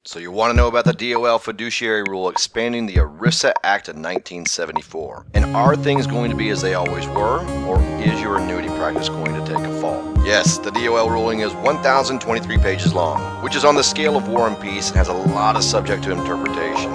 So you want to know about the DOL Fiduciary Rule expanding the ERISA Act of 1974. And are things going to be as they always were, or is your annuity practice going to take a fall? Yes, the DOL ruling is 1,023 pages long, which is on the scale of War and Peace and has a lot of subject to interpretation.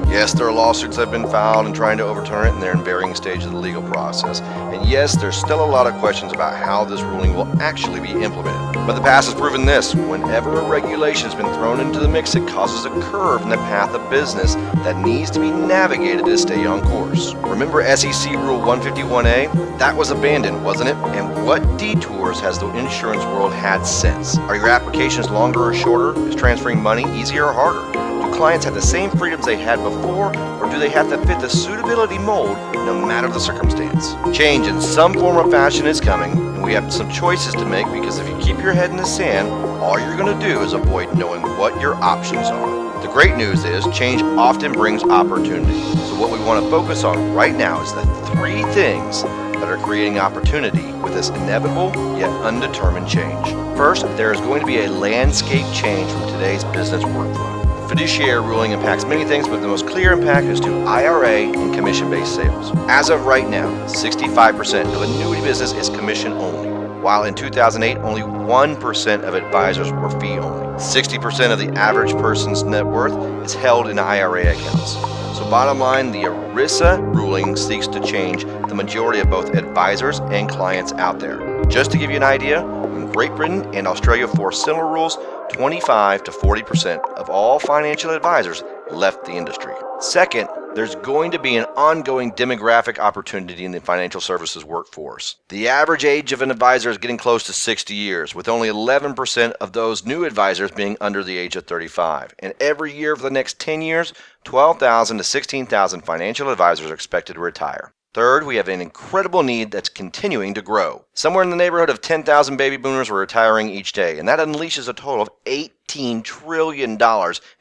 Yes, there are lawsuits that have been filed and trying to overturn it, and they're in varying stages of the legal process. And yes, there's still a lot of questions about how this ruling will actually be implemented. But the past has proven this: whenever a regulation has been thrown into the mix, it causes a curve in the path of business that needs to be navigated to stay on course. Remember SEC Rule 151A? That was abandoned, wasn't it? And what detours has the insurance world had since? Are your applications longer or shorter? Is transferring money easier or harder? Do clients have the same freedoms they had before, or do they have to fit the suitability mold no matter the circumstance? Change in some form or fashion is coming, and we have some choices to make, because if you keep your head in the sand, all you're going to do is avoid knowing what your options are. The great news is change often brings opportunity. So what we want to focus on right now is the three things that are creating opportunity with this inevitable yet undetermined change. First, there is going to be a landscape change from today's business workflow. Fiduciary ruling impacts many things, but the most clear impact is to IRA and commission-based sales. As of right now, 65% of annuity business is commission only, while in 2008, only 1% of advisors were fee only. 60% of the average person's net worth is held in IRA accounts. So bottom line, the ERISA ruling seeks to change the majority of both advisors and clients out there. Just to give you an idea, in Great Britain and Australia for similar rules, 25 to 40% of all financial advisors left the industry. Second, there's going to be an ongoing demographic opportunity in the financial services workforce. The average age of an advisor is getting close to 60 years, with only 11% of those new advisors being under the age of 35. And every year for the next 10 years, 12,000 to 16,000 financial advisors are expected to retire. Third, we have an incredible need that's continuing to grow. Somewhere in the neighborhood of 10,000 baby boomers are retiring each day, and that unleashes a total of $18 trillion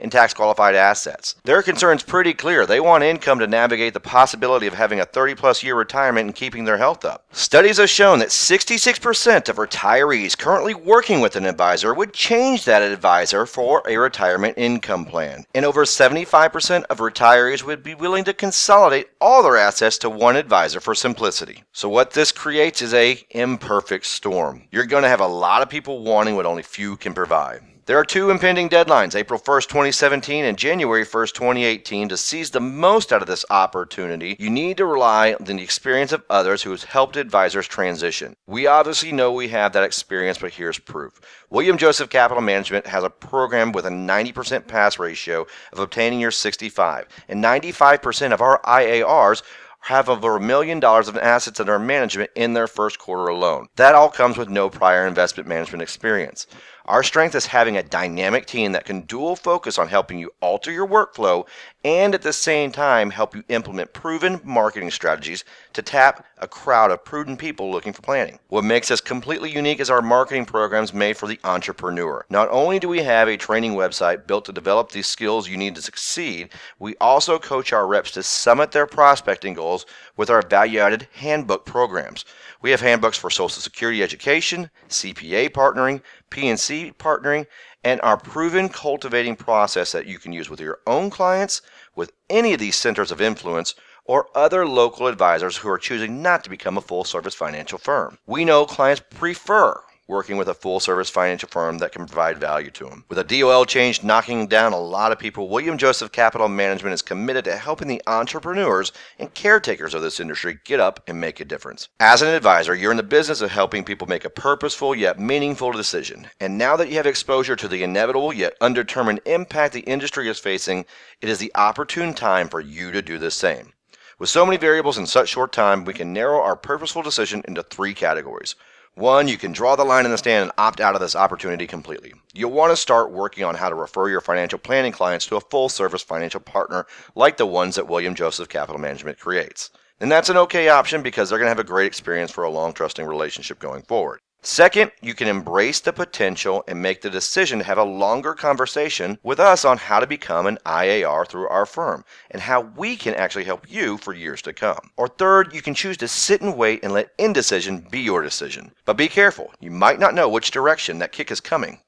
in tax-qualified assets. Their concern's pretty clear. They want income to navigate the possibility of having a 30-plus year retirement and keeping their health up. Studies have shown that 66% of retirees currently working with an advisor would change that advisor for a retirement income plan. And over 75% of retirees would be willing to consolidate all their assets to one advisor for simplicity. So what this creates is a imperfect storm. You're going to have a lot of people wanting what only few can provide. There are two impending deadlines, April 1st, 2017 and January 1st, 2018. To seize the most out of this opportunity, you need to rely on the experience of others who has helped advisors transition. We obviously know we have that experience, but here's proof. William Joseph Capital Management has a program with a 90% pass ratio of obtaining your 65, and 95% of our IARs have over $1 million of assets under management in their first quarter alone. That all comes with no prior investment management experience. Our strength is having a dynamic team that can dual focus on helping you alter your workflow and at the same time help you implement proven marketing strategies to tap a crowd of prudent people looking for planning. What makes us completely unique is our marketing programs made for the entrepreneur. Not only do we have a training website built to develop these skills you need to succeed, we also coach our reps to summit their prospecting goals with our value-added handbook programs. We have handbooks for Social Security education, CPA partnering, P&C partnering, and our proven cultivating process that you can use with your own clients, with any of these centers of influence, or other local advisors who are choosing not to become a full-service financial firm. We know clients prefer working with a full-service financial firm that can provide value to them. With a DOL change knocking down a lot of people, William Joseph Capital Management is committed to helping the entrepreneurs and caretakers of this industry get up and make a difference. As an advisor, you're in the business of helping people make a purposeful yet meaningful decision. And now that you have exposure to the inevitable yet undetermined impact the industry is facing, it is the opportune time for you to do the same. With so many variables in such short time, we can narrow our purposeful decision into three categories. One, you can draw the line in the sand and opt out of this opportunity completely. You'll want to start working on how to refer your financial planning clients to a full-service financial partner like the ones that William Joseph Capital Management creates. And that's an okay option because they're going to have a great experience for a long, trusting relationship going forward. Second, you can embrace the potential and make the decision to have a longer conversation with us on how to become an IAR through our firm and how we can actually help you for years to come. Or third, you can choose to sit and wait and let indecision be your decision. But be careful, you might not know which direction that kick is coming.